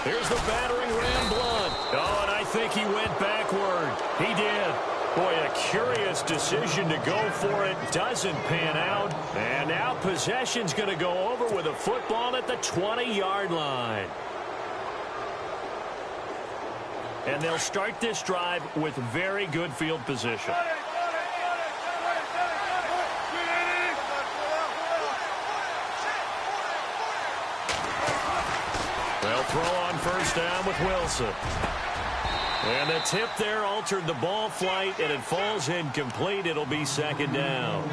Here's the battering ram blunt. Oh, and I think he went backward. He did. Boy, a curious decision to go for it. Doesn't pan out. And now possession's going to go over with a football at the 20-yard line. And they'll start this drive with very good field position. They'll throw on first down with Wilson. And the tip there altered the ball flight, and it falls incomplete. It'll be second down.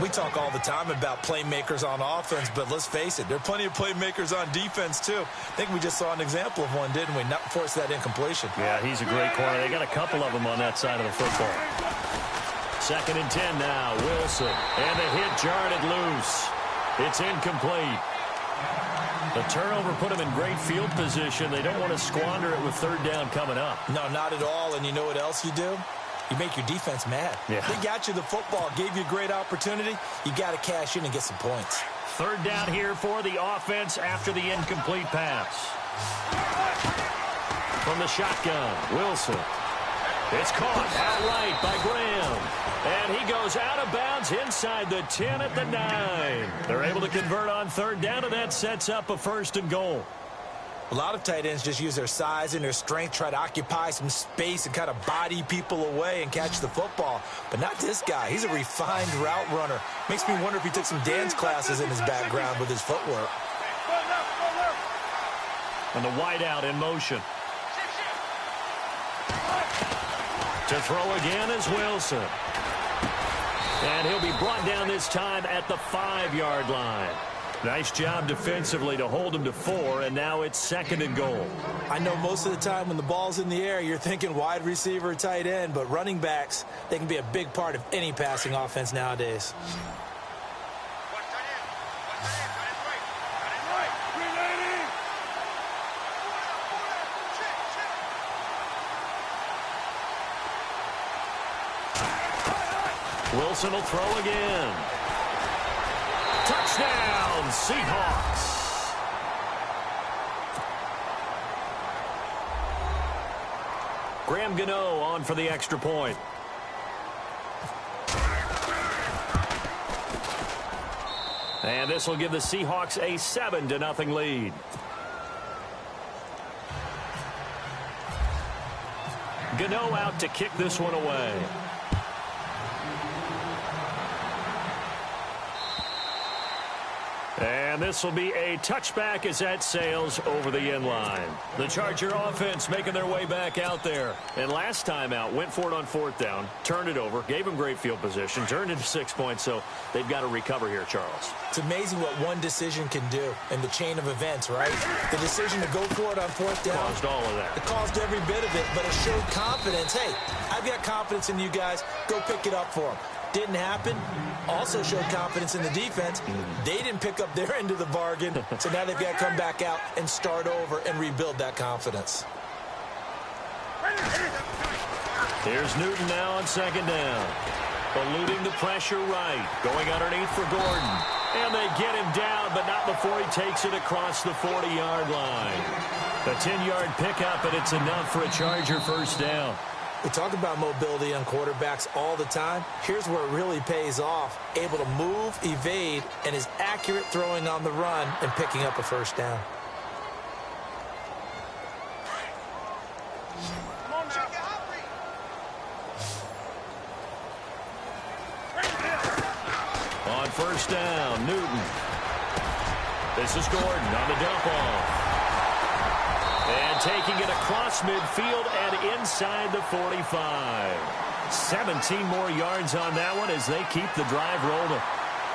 We talk all the time about playmakers on offense, but let's face it, there are plenty of playmakers on defense, too. I think we just saw an example of one, didn't we? Not force that incompletion. Yeah, he's a great corner. They got a couple of them on that side of the football. Second and 10 now, Wilson. And the hit jarred it loose. It's incomplete. The turnover put them in great field position. They don't want to squander it with third down coming up. No, not at all. And you know what else you do? You make your defense mad. Yeah. They got you the football, gave you a great opportunity. You got to cash in and get some points. Third down here for the offense after the incomplete pass. From the shotgun, Wilson. It's caught outright by Graham. And he goes out of bounds inside the 10 at the 9. They're able to convert on third down, and that sets up a first and goal. A lot of tight ends just use their size and their strength, try to occupy some space and kind of body people away and catch the football. But not this guy. He's a refined route runner. Makes me wonder if he took some dance classes in his background with his footwork. And the wideout in motion. To throw again is Wilson. And he'll be brought down this time at the 5-yard line. Nice job defensively to hold him to 4, and now it's second and goal. I know most of the time when the ball's in the air, you're thinking wide receiver, tight end, but running backs, they can be a big part of any passing offense nowadays. Wilson will throw again. Touchdown, Seahawks. Graham Gano on for the extra point. And this will give the Seahawks a 7-0 lead. Gano out to kick this one away. And this will be a touchback as that sails over the end line. The Charger offense making their way back out there. And last time out, went for it on fourth down, turned it over, gave them great field position, turned it to 6 points, so they've got to recover here, Charles. It's amazing what one decision can do in the chain of events, right? The decision to go for it on fourth down. Caused all of that. It caused every bit of it, but it showed confidence. Hey, I've got confidence in you guys. Go pick it up for them. Didn't happen. Also showed confidence in the defense. They didn't pick up their end of the bargain, so now they've got to come back out and start over and rebuild that confidence. Here's Newton now on second down. Eluding the pressure right. Going underneath for Gordon. And they get him down, but not before he takes it across the 40-yard line. A 10-yard pickup, and it's enough for a Charger first down. We talk about mobility on quarterbacks all the time. Here's where it really pays off. Able to move, evade, and is accurate throwing on the run and picking up a first down. On first down, Newton. This is Gordon on the dump off. And taking it across midfield and inside the 45. 17 more yards on that one as they keep the drive rolling.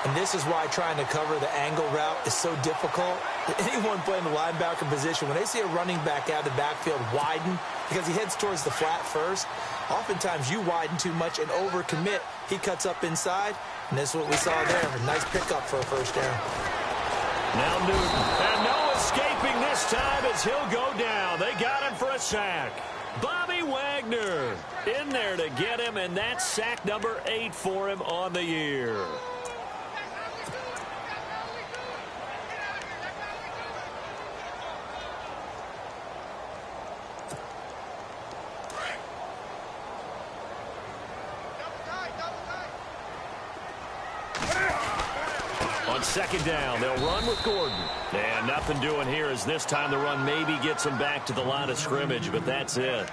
And this is why trying to cover the angle route is so difficult. Anyone playing the linebacker position, when they see a running back out of the backfield widen, because he heads towards the flat first, oftentimes you widen too much and overcommit. He cuts up inside, and this is what we saw there. A nice pickup for a first down. Now Newton. And no escaping this time as he'll go down. They got him for a sack. Bobby Wagner in there to get him, and that's sack number 8 for him on the year. On second down, they'll run with Gordon. And nothing doing here as this time the run maybe gets them back to the line of scrimmage, but that's it.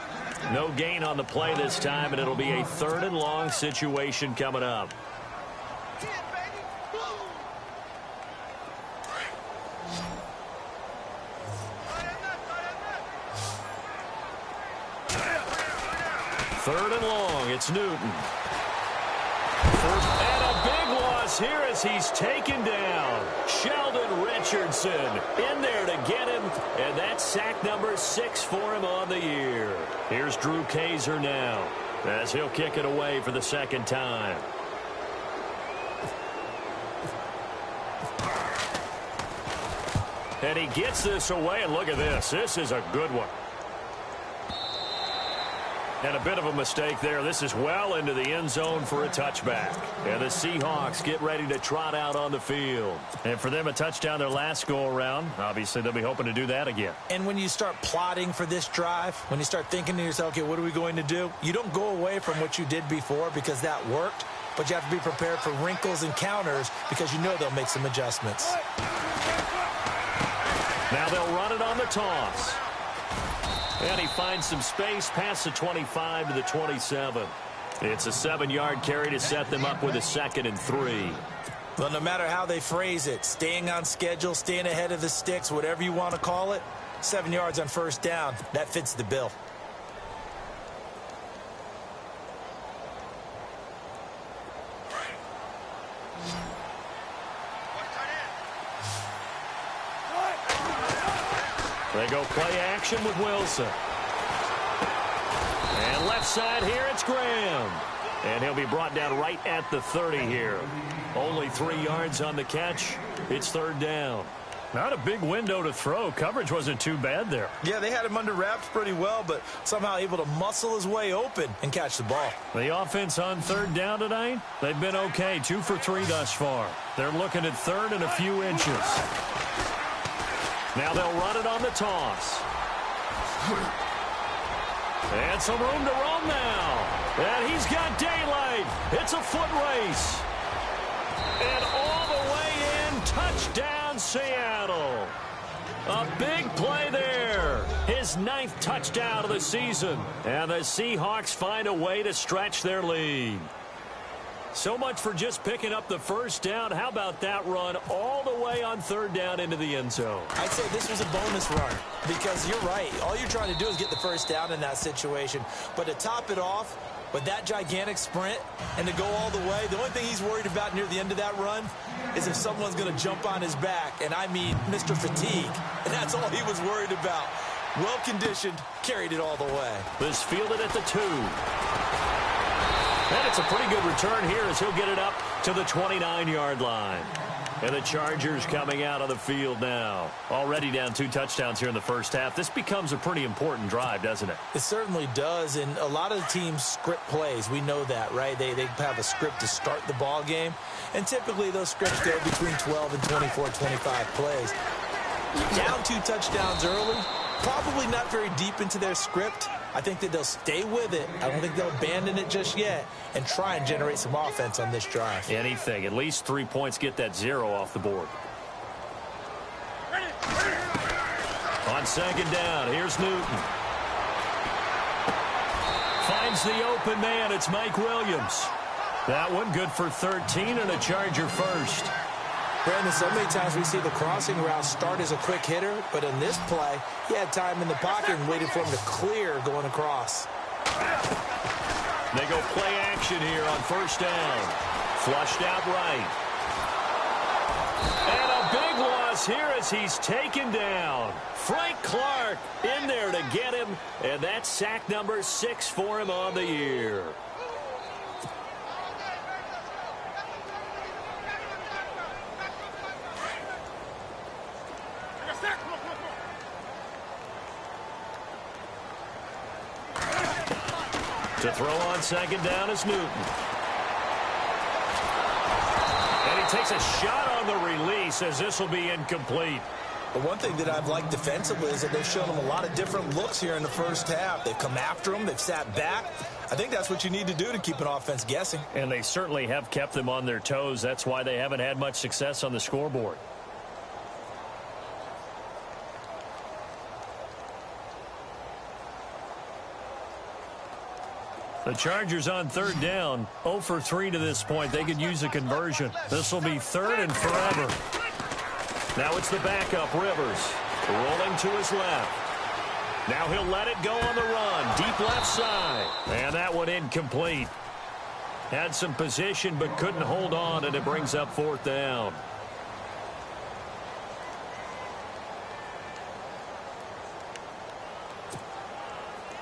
No gain on the play this time, and it'll be a 3rd and long situation coming up. Third and long, it's Newton. And a big loss here as he's taken down. Sheldon Richardson in there to get him, and that's sack number 6 for him on the year. Here's Drew Kaiser now as he'll kick it away for the 2nd time. And he gets this away, and look at this. This is a good one. And a bit of a mistake there. This is well into the end zone for a touchback. And the Seahawks get ready to trot out on the field. And for them, a touchdown their last go-around. Obviously, they'll be hoping to do that again. And when you start plotting for this drive, when you start thinking to yourself, okay, what are we going to do? You don't go away from what you did before because that worked. But you have to be prepared for wrinkles and counters because you know they'll make some adjustments. Now they'll run it on the toss. And he finds some space past the 25 to the 27. It's a 7-yard carry to set them up with a 2nd and 3. Well, no matter how they phrase it, staying on schedule, staying ahead of the sticks, whatever you want to call it, 7 yards on 1st down, that fits the bill. They go play action with Wilson. And left side here, it's Graham. And he'll be brought down right at the 30 here. Only 3 yards on the catch. It's 3rd down. Not a big window to throw. Coverage wasn't too bad there. Yeah, they had him under wraps pretty well, but somehow able to muscle his way open and catch the ball. The offense on 3rd down tonight, they've been okay. 2 for 3 thus far. They're looking at 3rd and a few inches. Now they'll run it on the toss. And some room to roam now. And he's got daylight. It's a foot race. And all the way in, touchdown Seattle. A big play there. His 9th touchdown of the season. And the Seahawks find a way to stretch their lead. So much for just picking up the 1st down. How about that run all the way on 3rd down into the end zone? I'd say this was a bonus run because you're right. All you're trying to do is get the 1st down in that situation. But to top it off with that gigantic sprint and to go all the way, the only thing he's worried about near the end of that run is if someone's going to jump on his back. And I mean Mr. Fatigue. And that's all he was worried about. Well-conditioned, carried it all the way. This fielded at the 2. And it's a pretty good return here as he'll get it up to the 29-yard line. And the Chargers coming out on the field now. Already down 2 touchdowns here in the 1st half. This becomes a pretty important drive, doesn't it? It certainly does. And a lot of the teams script plays. We know that, right? They have a script to start the ball game. And typically those scripts go between 12 and 24, 25 plays. Down 2 touchdowns early. Probably not very deep into their script. I think that they'll stay with it. I don't think they'll abandon it just yet and try and generate some offense on this drive. Anything. At least 3 points, get that 0 off the board. On 2nd down, here's Newton. Finds the open man. It's Mike Williams. That one good for 13 and a Charger first. Brandon, so many times we see the crossing route start as a quick hitter, but in this play, he had time in the pocket and waited for him to clear going across. They go play action here on 1st down. Flushed out right. And a big loss here as he's taken down. Frank Clark in there to get him, and that's sack number 6 for him on the year. To throw on 2nd down is Newton. And he takes a shot on the release as this will be incomplete. But one thing that I've liked defensively is that they've shown them a lot of different looks here in the first half. They've come after them. They've sat back. I think that's what you need to do to keep an offense guessing. And they certainly have kept them on their toes. That's why they haven't had much success on the scoreboard. The Chargers on third down, 0 for 3 to this point. They could use a conversion. This will be third and forever. Now it's the backup, Rivers, rolling to his left. Now he'll let it go on the run, deep left side. And that one incomplete. Had some position but couldn't hold on, and it brings up fourth down.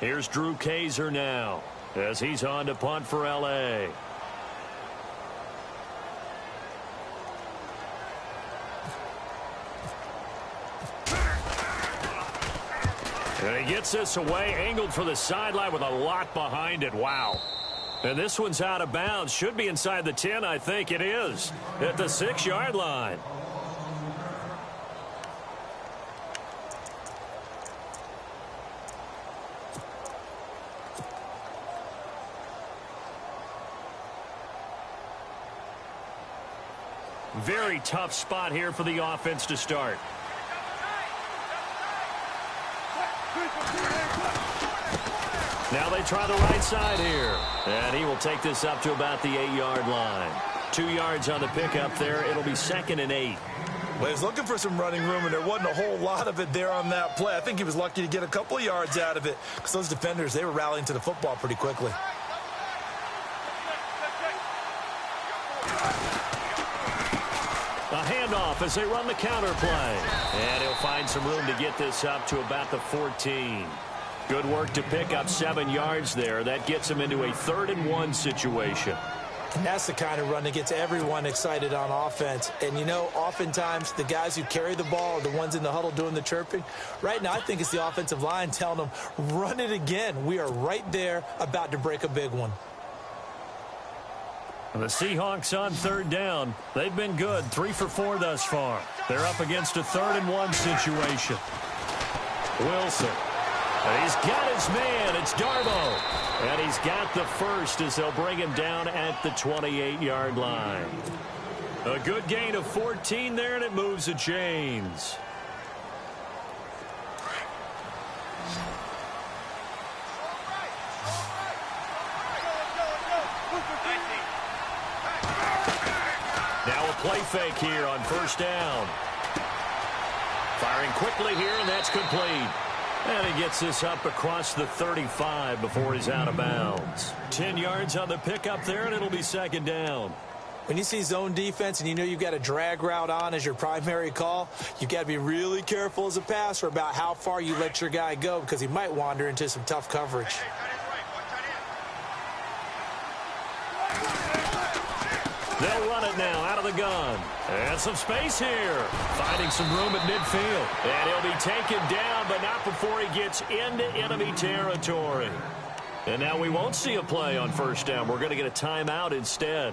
Here's Drew Kaiser now, as he's on to punt for L.A. And he gets this away, angled for the sideline with a lot behind it. Wow. And this one's out of bounds. Should be inside the 10, I think it is, at the 6-yard line. Very tough spot here for the offense to start. Now they try the right side here. And he will take this up to about the 8-yard line. 2 yards on the pickup there. It'll be 2nd and 8. Well, he was looking for some running room, and there wasn't a whole lot of it there on that play. I think he was lucky to get a couple of yards out of it because those defenders, they were rallying to the football pretty quickly. A handoff as they run the counter play. And he'll find some room to get this up to about the 14. Good work to pick up 7 yards there. That gets him into a 3rd and 1 situation. And that's the kind of run that gets everyone excited on offense. And, you know, oftentimes the guys who carry the ball are the ones in the huddle doing the chirping. Right now, I think it's the offensive line telling them, run it again. We are right there about to break a big one. The Seahawks on third down. They've been good, 3 for 4 thus far. They're up against a 3rd and 1 situation. Wilson. And he's got his man. It's Darbo. And he's got the first as they'll bring him down at the 28-yard line. A good gain of 14 there, and it moves the chains. Now a play fake here on first down. Firing quickly here, and that's complete. And he gets this up across the 35 before he's out of bounds. 10 yards on the pickup there, and it'll be 2nd down. When you see zone defense and you know you've got a drag route on as your primary call, you've got to be really careful as a passer about how far you let your guy go because he might wander into some tough coverage. They'll run it now out of the gun. And some space here. Finding some room at midfield. And he'll be taken down, but not before he gets into enemy territory. And now we won't see a play on first down. We're going to get a timeout instead,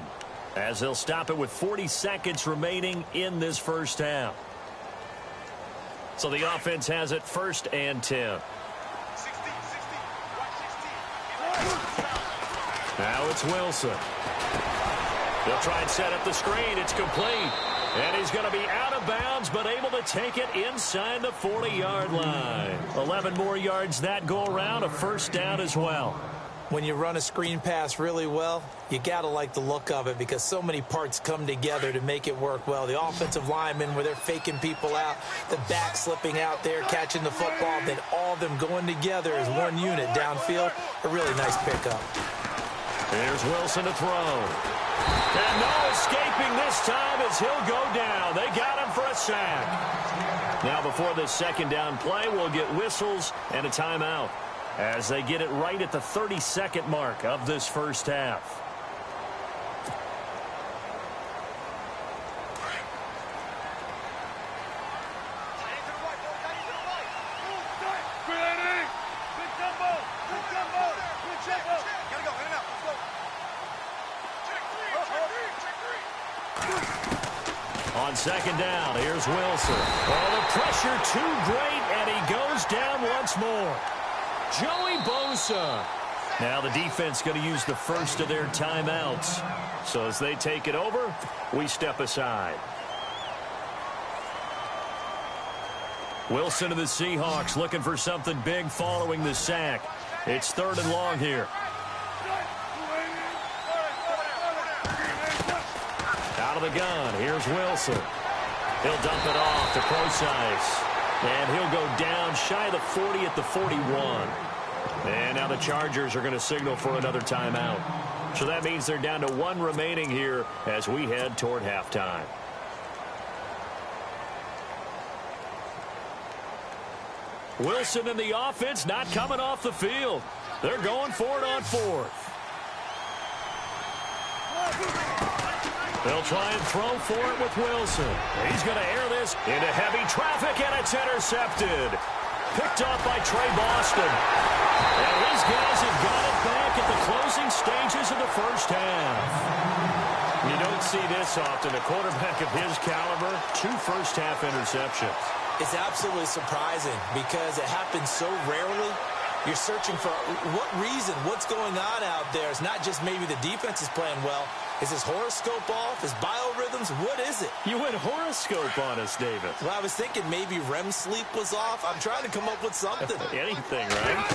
as they'll stop it with 40 seconds remaining in this first half. So the offense has it 1st and 10. Now it's Wilson. They'll try and set up the screen. It's complete. And he's going to be out of bounds, but able to take it inside the 40-yard line. 11 more yards that go around, a first down as well. When you run a screen pass really well, you got to like the look of it because so many parts come together to make it work well. The offensive linemen, where they're faking people out, the back slipping out there, catching the football, then all of them going together as one unit downfield. A really nice pickup. Here's Wilson to throw. And no escaping this time as he'll go down. They got him for a sack. Now before this 2nd down play, we'll get whistles and a timeout as they get it right at the 32nd mark of this first half. On On second down, here's Wilson. Oh, the pressure too great, and he goes down once more. Joey Bosa. Now the defense going to use the first of their timeouts. So as they take it over, we step aside. Wilson of the Seahawks looking for something big following the sack. It's 3rd and long here. Out of the gun, here's Wilson. He'll dump it off to Procise. And he'll go down shy of the 40 at the 41. And now the Chargers are going to signal for another timeout. So that means they're down to 1 remaining here as we head toward halftime. Wilson and the offense not coming off the field. They're going for it on 4th. They'll try and throw for it with Wilson. He's going to air this into heavy traffic, and it's intercepted. Picked off by Trey Boston. And his guys have got it back at the closing stages of the first half. You don't see this often. A quarterback of his caliber, 2 first-half interceptions. It's absolutely surprising because it happens so rarely. You're searching for what reason, what's going on out there. It's not just maybe the defense is playing well. Is his horoscope off? His biorhythms? What is it? You went horoscope on us, David. Well, I was thinking maybe REM sleep was off. I'm trying to come up with something. Anything, right?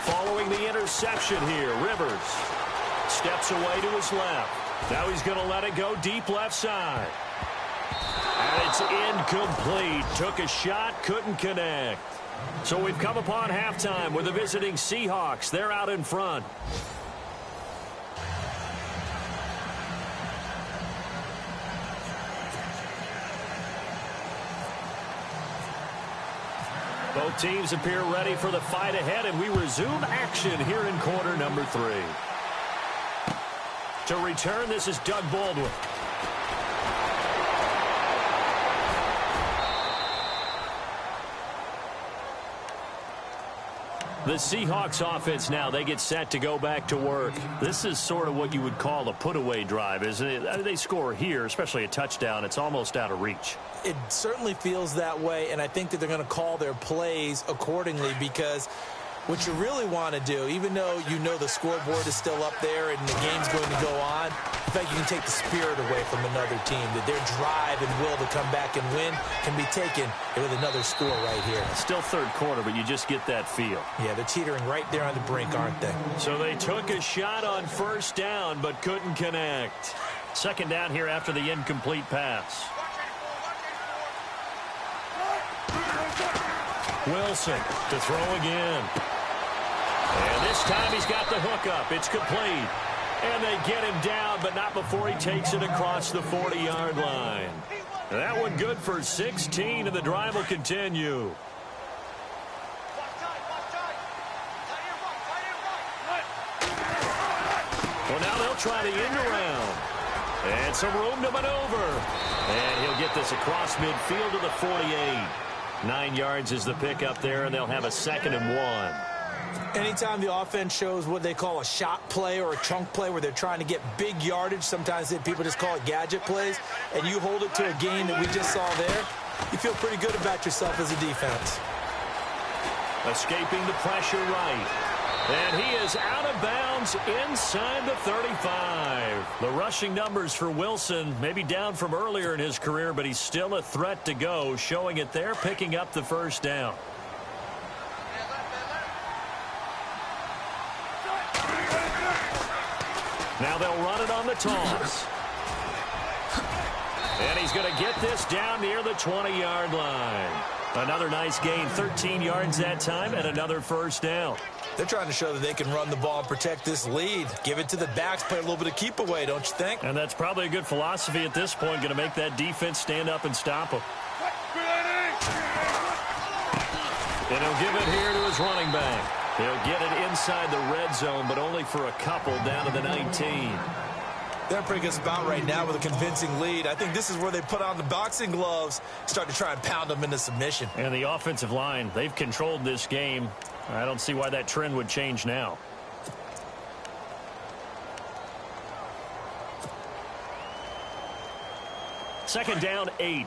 Following the interception here, Rivers steps away to his left. Now he's going to let it go deep left side. And it's incomplete. Took a shot, couldn't connect. So we've come upon halftime with the visiting Seahawks. They're out in front. Both teams appear ready for the fight ahead, and we resume action here in quarter number 3. To return, this is Doug Baldwin. The Seahawks offense now, they get set to go back to work. This is sort of what you would call a put-away drive, isn't it? I mean, they score here, especially a touchdown. It's almost out of reach. It certainly feels that way, and I think that they're going to call their plays accordingly because what you really want to do, even though you know the scoreboard is still up there and the game's going to go on, I think you can take the spirit away from another team, that their drive and will to come back and win can be taken with another score right here. Still 3rd quarter, but you just get that feel. Yeah, they're teetering right there on the brink, aren't they? So they took a shot on 1st down, but couldn't connect. 2nd down here after the incomplete pass. Wilson to throw again. And this time he's got the hook up. It's complete. And they get him down, but not before he takes it across the 40-yard line. That one good for 16, and the drive will continue. Well, now they'll try the end around. And some room to maneuver. And he'll get this across midfield to the 48. 9 yards is the pickup there, and they'll have a 2nd and 1. Anytime the offense shows what they call a shot play or a chunk play where they're trying to get big yardage, sometimes people just call it gadget plays, and you hold it to a game that we just saw there, you feel pretty good about yourself as a defense. Escaping the pressure right. And he is out of bounds inside the 35. The rushing numbers for Wilson maybe down from earlier in his career, but he's still a threat to go, showing it there, picking up the 1st down. Now they'll run it on the toss. And he's going to get this down near the 20-yard line. Another nice gain, 13 yards that time, and another 1st down. They're trying to show that they can run the ball and protect this lead. Give it to the backs, play a little bit of keep away, don't you think? And that's probably a good philosophy at this point, going to make that defense stand up and stop them. And he'll give it here to his running back. He'll get it inside the red zone, but only for a couple down to the 19. They're a pretty good spot right now with a convincing lead. I think this is where they put on the boxing gloves, start to try and pound them into submission. And the offensive line, they've controlled this game. I don't see why that trend would change now. Second down, 8.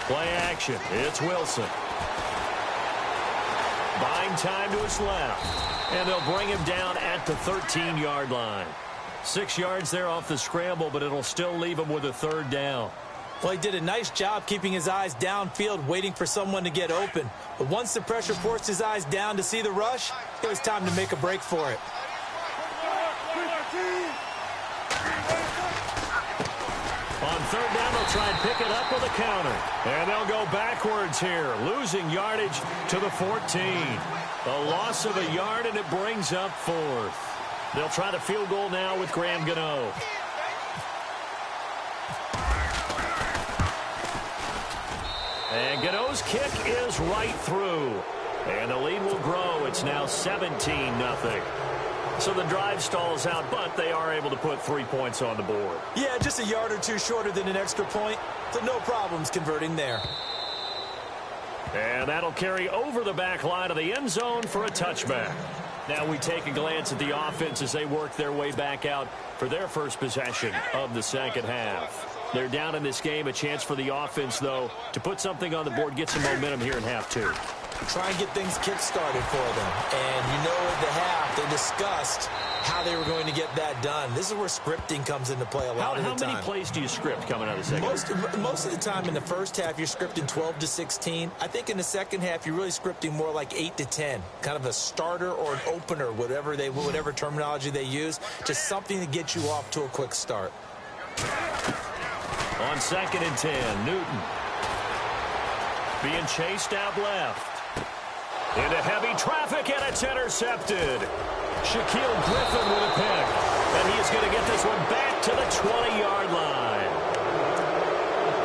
Play action. It's Wilson. Buying time to his left. And they'll bring him down at the 13-yard line. 6 yards there off the scramble, but it'll still leave him with a third down. Well, he did a nice job keeping his eyes downfield, waiting for someone to get open. But once the pressure forced his eyes down to see the rush, it was time to make a break for it. On third down, they'll try and pick it up with a counter. And they'll go backwards here, losing yardage to the 14. A loss of a yard, and it brings up fourth. They'll try the field goal now with Graham Gano. And Gano's kick is right through. And the lead will grow. It's now 17-0. So the drive stalls out, but they are able to put 3 points on the board. Yeah, just a yard or two shorter than an extra point, so no problems converting there. And that'll carry over the back line of the end zone for a touchback. Now we take a glance at the offense as they work their way back out for their first possession of the second half. They're down in this game. A chance for the offense, though, to put something on the board, get some momentum here in half two. Try and get things kick-started for them. And you know at the half, they discussed how they were going to get that done. This is where scripting comes into play a lot of the time. How many plays do you script coming out of the second? Most of the time in the first half, you're scripting 12 to 16. I think in the second half, you're really scripting more like 8 to 10. Kind of a starter or an opener, whatever terminology they use. Just something to get you off to a quick start. On 2nd and 10, Newton. Being chased out left. Into heavy traffic, and it's intercepted. Shaquille Griffin with a pick. And he is going to get this one back to the 20-yard line.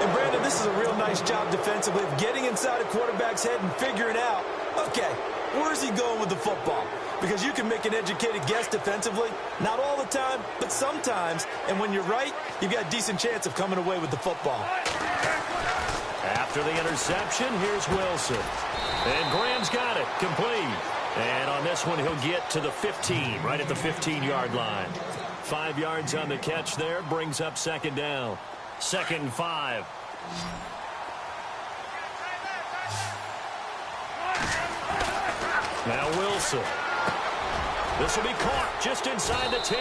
And, Brandon, this is a real nice job defensively of getting inside a quarterback's head and figuring out, okay, where's he going with the football? Because you can make an educated guess defensively. Not all the time, but sometimes. And when you're right, you've got a decent chance of coming away with the football. After the interception, here's Wilson. And Graham's got it, complete. And on this one, he'll get to the 15, right at the 15-yard line. 5 yards on the catch there, brings up second down. 2nd and 5. Now Wilson. This will be caught just inside the 10.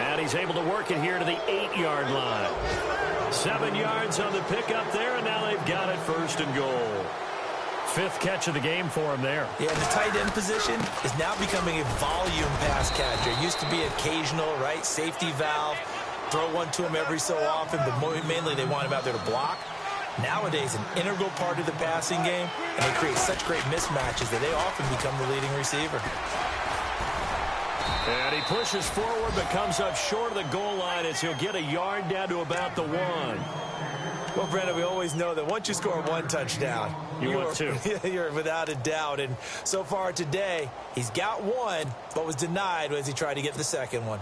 And he's able to work it here to the 8-yard line. 7 yards on the pickup there, and now they've got it 1st and goal. 5th catch of the game for him there. Yeah, the tight end position is now becoming a volume pass catcher. It used to be occasional, right? Safety valve, throw one to him every so often, but mainly they want him out there to block. Nowadays, an integral part of the passing game, and they create such great mismatches that they often become the leading receiver. And he pushes forward, but comes up short of the goal line as he'll get a yard down to about the 1. Well, Brandon, we always know that once you score 1 touchdown, you're 2. You're without a doubt. And so far today, he's got 1, but was denied as he tried to get the second one.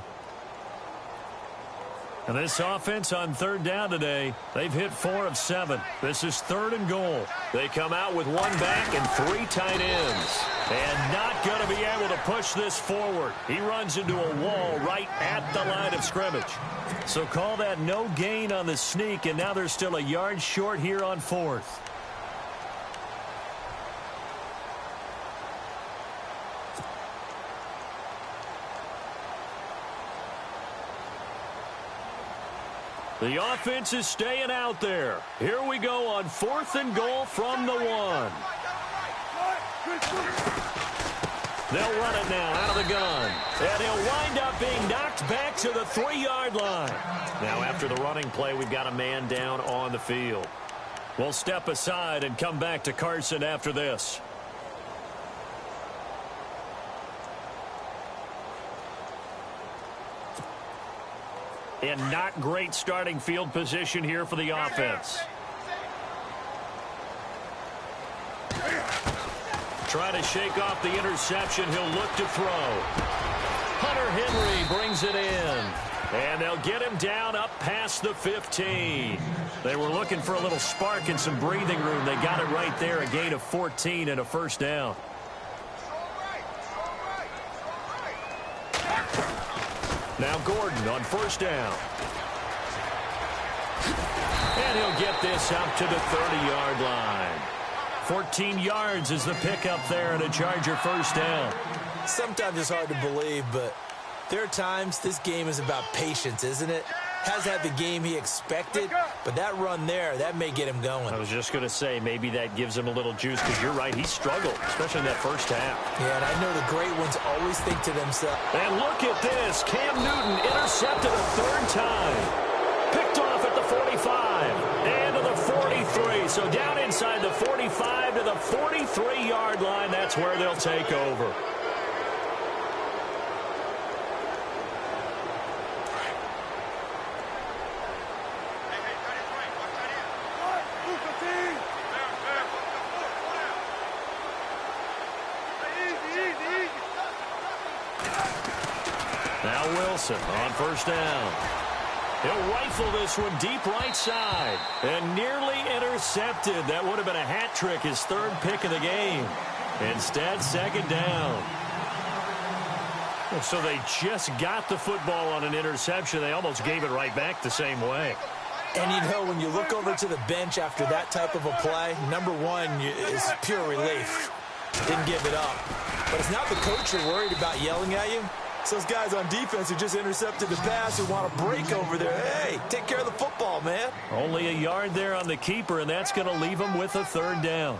And this offense on 3rd down today, they've hit 4 of 7. This is 3rd and goal. They come out with 1 back and 3 tight ends. And not going to be able to push this forward. He runs into a wall right at the line of scrimmage. So call that no gain on the sneak, and now they're still a yard short here on 4th. The offense is staying out there. Here we go on 4th and goal from the 1. They'll run it now out of the gun. And he'll wind up being knocked back to the 3-yard line. Now after the running play, we've got a man down on the field. We'll step aside and come back to Carson after this. And not great starting field position here for the offense. Try to shake off the interception. He'll look to throw. Hunter Henry brings it in. And they'll get him down up past the 15. They were looking for a little spark and some breathing room. They got it right there. A gain of 14 and a 1st down. Now Gordon on first down. And he'll get this up to the 30-yard line. 14 yards is the pickup there and a Charger first down. Sometimes it's hard to believe, but there are times this game is about patience, isn't it? Has had the game he expected, but that run there, that may get him going. I was just going to say, maybe that gives him a little juice, because you're right, he struggled, especially in that first half. Yeah, and I know the great ones always think to themselves. And look at this. Cam Newton intercepted a third time. Picked off at the 45 and to the 43. So down inside the 45 to the 43-yard line. That's where they'll take over. Now Wilson on first down. He'll rifle this one deep right side. And nearly intercepted. That would have been a hat trick, his third pick of the game. Instead, second down. So they just got the football on an interception. They almost gave it right back the same way. And you know, when you look over to the bench after that type of a play, number one is pure relief. Didn't give it up. But it's not the coach you're worried about yelling at you. It's those guys on defense who just intercepted the pass who want to break over there. Hey, take care of the football, man. Only a yard there on the keeper, and that's going to leave him with a third down.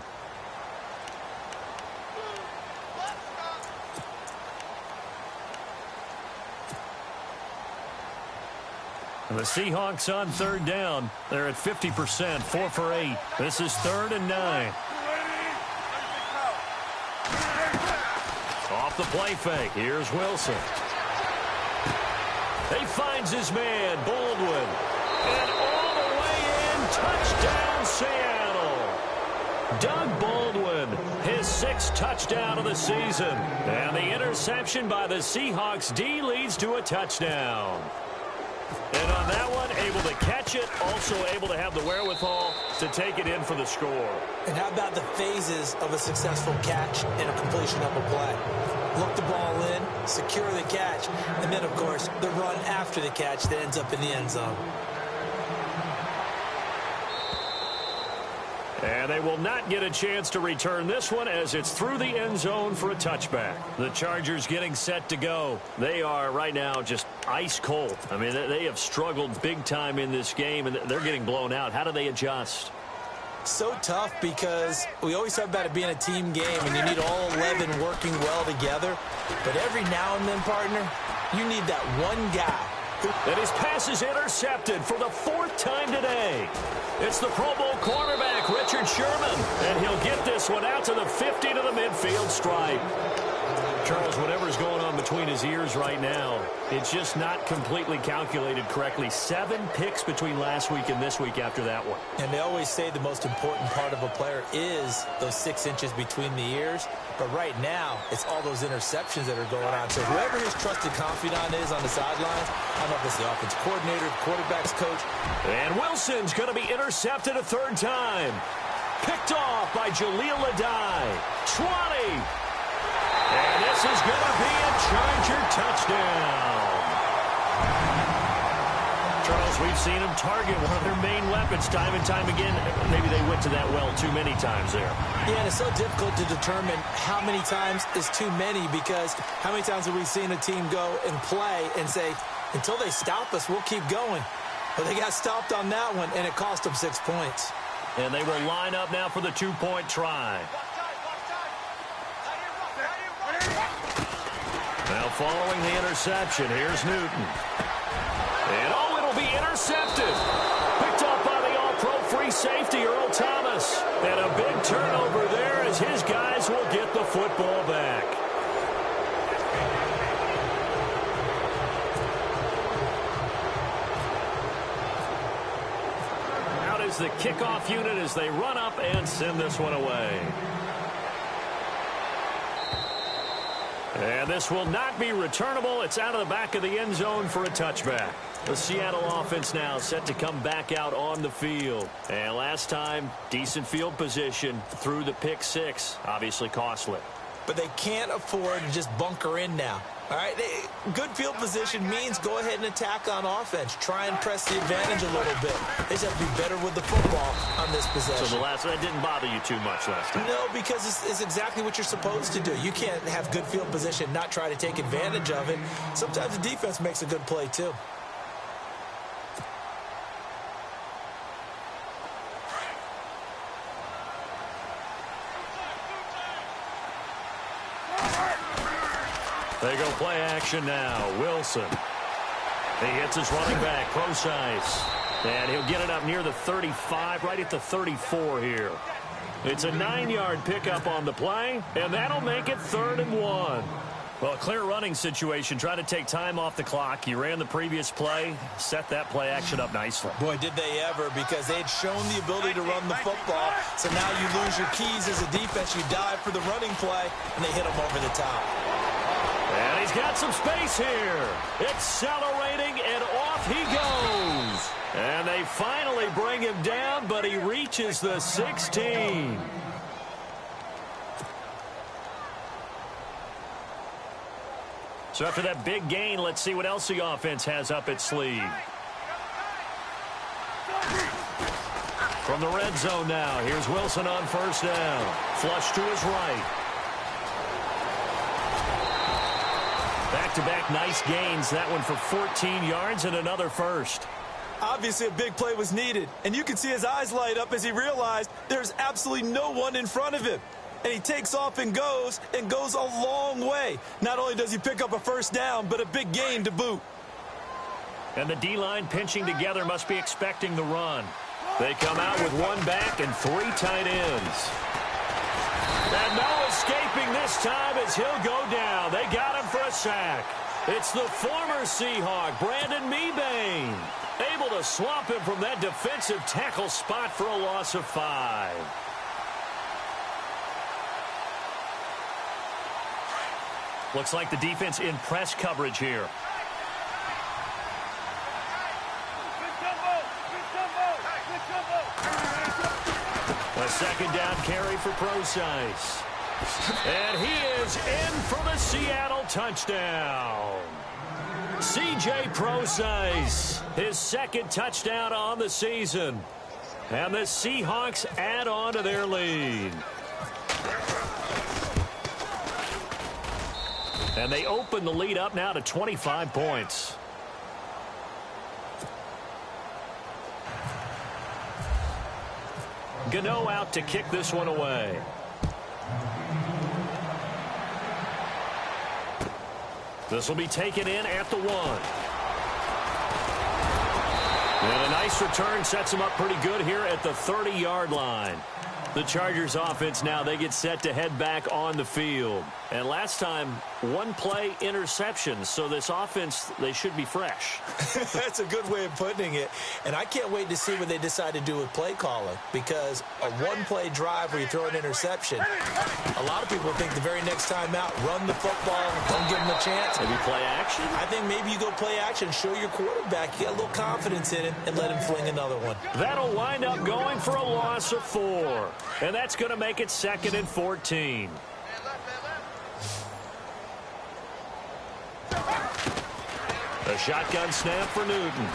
And the Seahawks on third down. They're at 50%, 4 for 8. This is 3rd and 9. Off the play fake. Here's Wilson. He finds his man, Baldwin. And all the way in, touchdown Seattle. Doug Baldwin, his 6th touchdown of the season. And the interception by the Seahawks D leads to a touchdown. And on that one, able to catch it, also able to have the wherewithal to take it in for the score. And how about the phases of a successful catch and a completion of a play? Look the ball in, secure the catch, and then, of course, the run after the catch that ends up in the end zone. And they will not get a chance to return this one as it's through the end zone for a touchback. The Chargers getting set to go. They are right now just ice cold. I mean, they have struggled big time in this game, and they're getting blown out. How do they adjust? So tough because we always talk about it being a team game, and you need all 11 working well together. But every now and then, partner, you need that one guy. And his pass is intercepted for the 4th time today. It's the Pro Bowl cornerback, Richard Sherman. And he'll get this one out to the 50 to the midfield stripe. Charles, whatever's going on between his ears right now, it's just not completely calculated correctly. 7 picks between last week and this week after that one. And they always say the most important part of a player is those 6 inches between the ears. But right now, it's all those interceptions that are going on. So whoever his trusted confidant is on the sidelines, I don't know if it's the offensive coordinator, the quarterback's coach. And Wilson's going to be intercepted a 3rd time. Picked off by Jaleel Adai. 20. And this is going to be a Charger touchdown. Charles, we've seen them target one of their main weapons time and time again. Maybe they went to that well too many times there. Yeah, and it's so difficult to determine how many times is too many, because how many times have we seen a team go and play and say, until they stop us, we'll keep going. But they got stopped on that one, and it cost them 6 points. And they will line up now for the 2-point try. Now following the interception, here's Newton. And oh, it'll be intercepted. Picked off by the all-pro free safety, Earl Thomas. And a big turnover there as his guys will get the football back. Out is the kickoff unit as they run up and send this one away. And this will not be returnable. It's out of the back of the end zone for a touchback. The Seattle offense now set to come back out on the field. And last time, decent field position through the pick 6. Obviously costly. But they can't afford to just bunker in now. All right, good field position means go ahead and attack on offense. Try and press the advantage a little bit. They just have to be better with the football on this possession. So the last one didn't bother you too much last time? No, because it's exactly what you're supposed to do. You can't have good field position and not try to take advantage of it. Sometimes the defense makes a good play, too. They go play action now. Wilson. He hits his running back, Procise. And he'll get it up near the 35, right at the 34 here. It's a 9-yard pickup on the play, and that'll make it 3rd and 1. Well, a clear running situation. Try to take time off the clock. He ran the previous play, set that play action up nicely. Boy, did they ever, because they'd shown the ability to run the football. So now you lose your keys as a defense. You dive for the running play, and they hit him over the top. And he's got some space here. Accelerating, and off he goes. And they finally bring him down, but he reaches the 16. So after that big gain, let's see what else the offense has up its sleeve. From the red zone now, here's Wilson on 1st down. Flush to his right. Back-to-back nice gains. That one for 14 yards and another first. Obviously, a big play was needed, and you can see his eyes light up as he realized there's absolutely no one in front of him. And he takes off and goes a long way. Not only does he pick up a 1st down, but a big gain to boot. And the D-line pinching together must be expecting the run. They come out with 1 back and 3 tight ends. And no escaping this time as he'll go down. They got him for a sack. It's the former Seahawk, Brandon Mebane, able to swamp him from that defensive tackle spot for a loss of 5. Looks like the defense in press coverage here. A 2nd down carry for Procise. And he is in for the Seattle touchdown. C.J. Procise, his 2nd touchdown on the season. And the Seahawks add on to their lead. And they open the lead up now to 25 points. Gano out to kick this one away. This will be taken in at the 1. And a nice return sets him up pretty good here at the 30-yard line. The Chargers offense now, they get set to head back on the field. And last time, 1 play interception. So this offense, they should be fresh. That's a good way of putting it. And I can't wait to see what they decide to do with play calling. Because a 1-play drive where you throw an interception, a lot of people think the very next time out, run the football, don't give them a chance. Maybe play action? I think maybe you go play action, show your quarterback, you got a little confidence in him, and let him fling another one. That'll wind up going for a loss of 4. And that's going to make it 2nd and 14. A shotgun snap for Newton.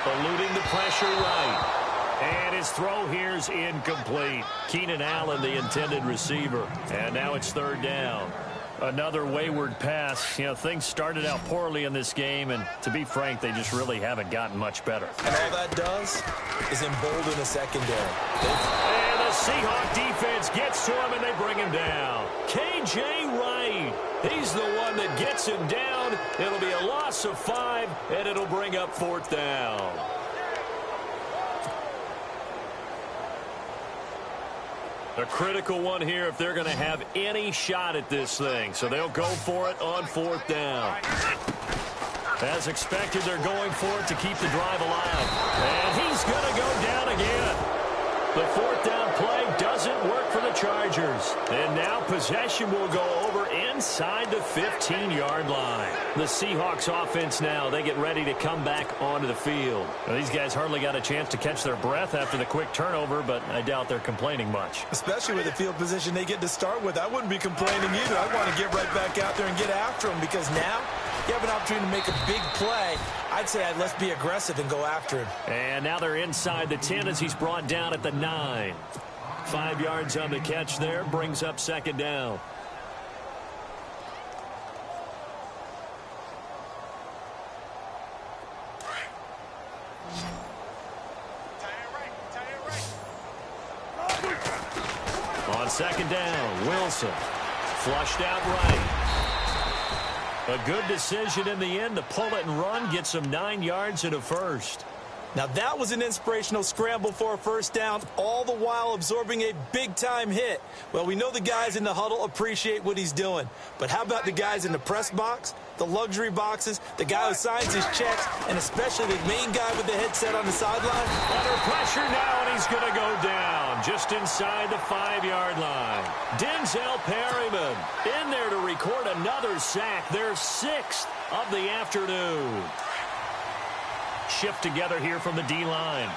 Eluding the pressure right. And his throw here's incomplete. Keenan Allen, the intended receiver. And now it's 3rd down. Another wayward pass. You know, things started out poorly in this game, and to be frank, they just really haven't gotten much better. And all that does is embolden the secondary. And the Seahawk defense gets to him, and they bring him down. K.J. Wright, he's the one that gets him down. It'll be a loss of 5, and it'll bring up 4th down. A critical one here if they're going to have any shot at this thing. So they'll go for it on 4th down. As expected, they're going for it to keep the drive alive. And he's going to go down again. The fourth down play doesn't work for the Chargers. And now possession will go over inside the 15-yard line. The Seahawks offense now, they get ready to come back onto the field. Now, these guys hardly got a chance to catch their breath after the quick turnover, but I doubt they're complaining much. Especially with the field position they get to start with. I wouldn't be complaining either. I want to get right back out there and get after them because now you have an opportunity to make a big play. I'd say let's be aggressive and go after him. And now they're inside the 10 as he's brought down at the 9. 5 yards on the catch there, brings up second down. On second down, Wilson flushed out right. A good decision in the end to pull it and run, gets him 9 yards and a first. Now that was an inspirational scramble for a first down, all the while absorbing a big-time hit. Well, we know the guys in the huddle appreciate what he's doing. But how about the guys in the press box, the luxury boxes, the guy who signs his checks, and especially the main guy with the headset on the sideline? Under pressure now, and he's going to go down just inside the 5-yard line. Denzel Perryman in there to record another sack, their 6th of the afternoon. Shift together here from the D-line.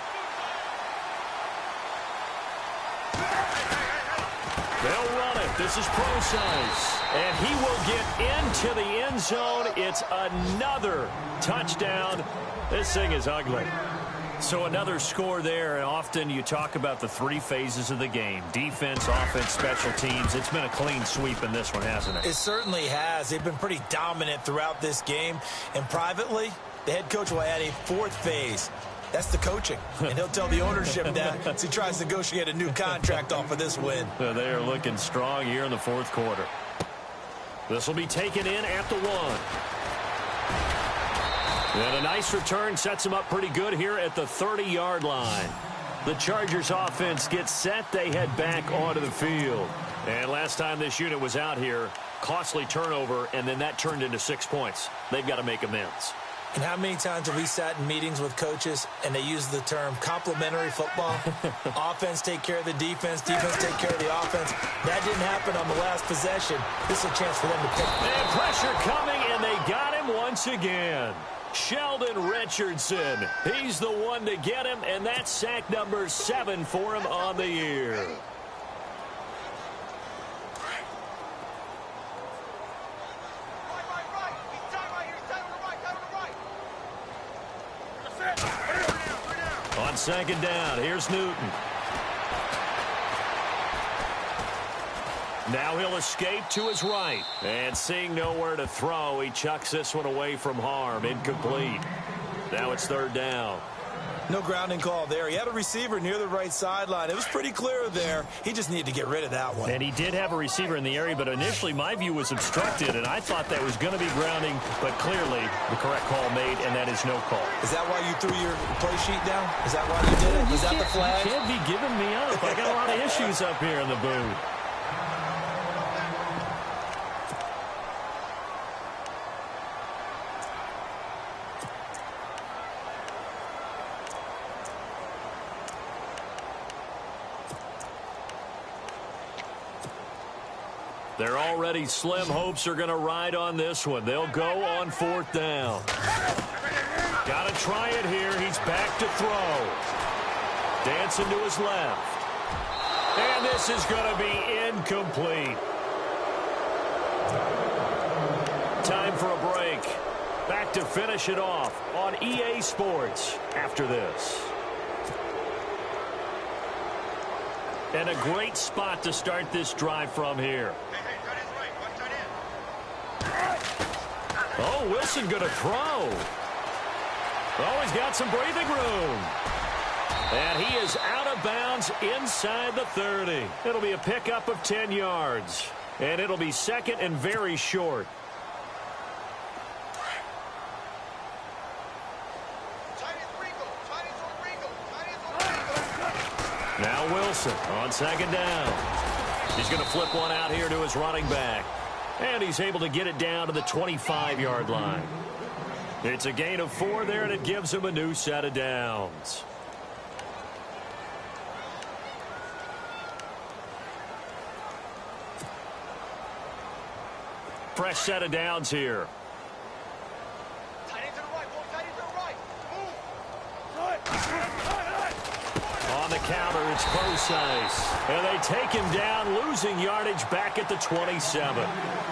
They'll run it. This is Procise. And he will get into the end zone. It's another touchdown. This thing is ugly. So another score there, and often you talk about the 3 phases of the game. Defense, offense, special teams. It's been a clean sweep in this one, hasn't it? It certainly has. They've been pretty dominant throughout this game. And privately, the head coach will add a 4th phase. That's the coaching. And he'll tell the ownership that as he tries to negotiate a new contract off of this win. They are looking strong here in the 4th quarter. This will be taken in at the 1. And a nice return sets him up pretty good here at the 30-yard line. The Chargers offense gets set. They head back onto the field. And last time this unit was out here, costly turnover, and then that turned into 6 points. They've got to make amends. And how many times have we sat in meetings with coaches and they use the term complementary football? Offense take care of the defense, defense take care of the offense. That didn't happen on the last possession. This is a chance for them to pick. And pressure coming, and they got him once again. Sheldon Richardson, he's the one to get him, and that's sack number 7 for him on the year. On second down, here's Newton. Now he'll escape to his right. And seeing nowhere to throw, he chucks this one away from harm. Incomplete. Now it's 3rd down. No grounding call there. He had a receiver near the right sideline. It was pretty clear there. He just needed to get rid of that one. And he did have a receiver in the area, but initially my view was obstructed, and I thought that was going to be grounding, but clearly the correct call made, and that is no call. Is that why you threw your play sheet down? Is that why you did it? Was that the flag? You can't be giving me up. I got a lot of issues up here in the booth. They're already slim hopes are going to ride on this one. They'll go on 4th down. Got to try it here. He's back to throw. Dancing to his left. And this is going to be incomplete. Time for a break. Back to finish it off on EA Sports after this. And a great spot to start this drive from here. Oh, Wilson going to throw. Oh, he's got some breathing room. And he is out of bounds inside the 30. It'll be a pickup of 10 yards. And it'll be 2nd and very short. Now Wilson on 2nd down. He's going to flip one out here to his running back. And he's able to get it down to the 25-yard line. It's a gain of 4 there, and it gives him a new set of downs. Fresh set of downs here. On the counter, it's Procise. And they take him down, losing yardage back at the 27.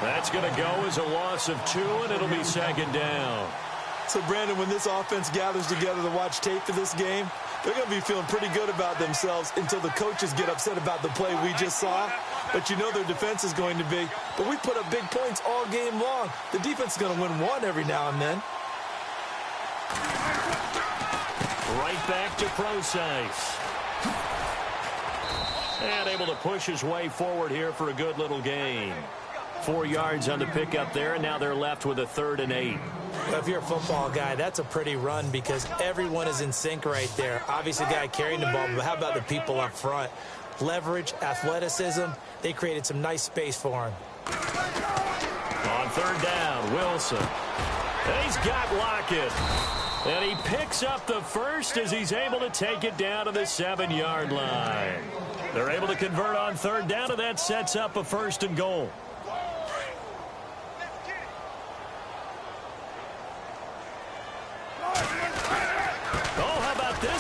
That's going to go as a loss of 2, and it'll be second down. So, Brandon, when this offense gathers together to watch tape for this game, they're going to be feeling pretty good about themselves until the coaches get upset about the play we just saw. But you know their defense is going to be. But we put up big points all game long. The defense is going to win one every now and then. Right back to Procise. And able to push his way forward here for a good little gain. 4 yards on the pickup there, and now they're left with a 3rd and 8. Well, if you're a football guy, that's a pretty run because everyone is in sync right there. Obviously, the guy carrying the ball, but how about the people up front? Leverage, athleticism, they created some nice space for him. On 3rd down, Wilson. And he's got Lockett. And he picks up the first as he's able to take it down to the 7-yard line. They're able to convert on 3rd down, and that sets up a 1st and goal.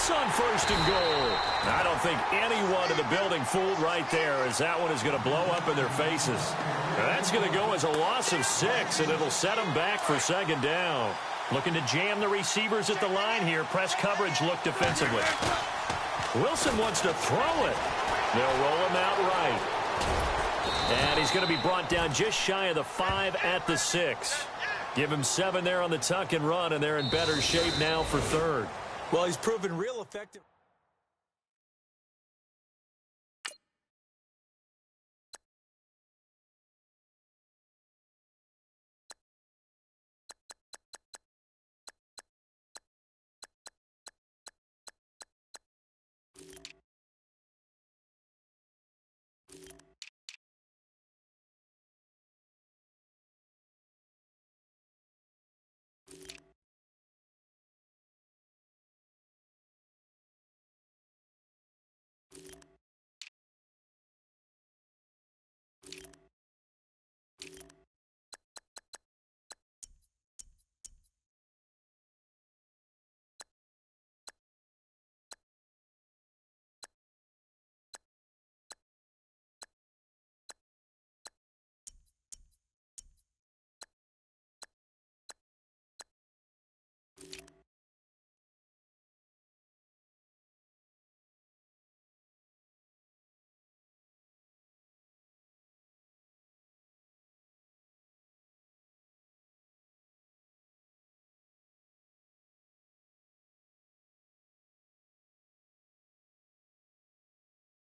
On 1st and goal. I don't think anyone in the building fooled right there, as that one is going to blow up in their faces. That's going to go as a loss of 6, and it'll set them back for 2nd down. Looking to jam the receivers at the line here. Press coverage look defensively. Wilson wants to throw it. They'll roll him out right. And he's going to be brought down just shy of the 5 at the 6. Give him 7 there on the tuck and run, and they're in better shape now for 3rd. Well, he's proven real effective.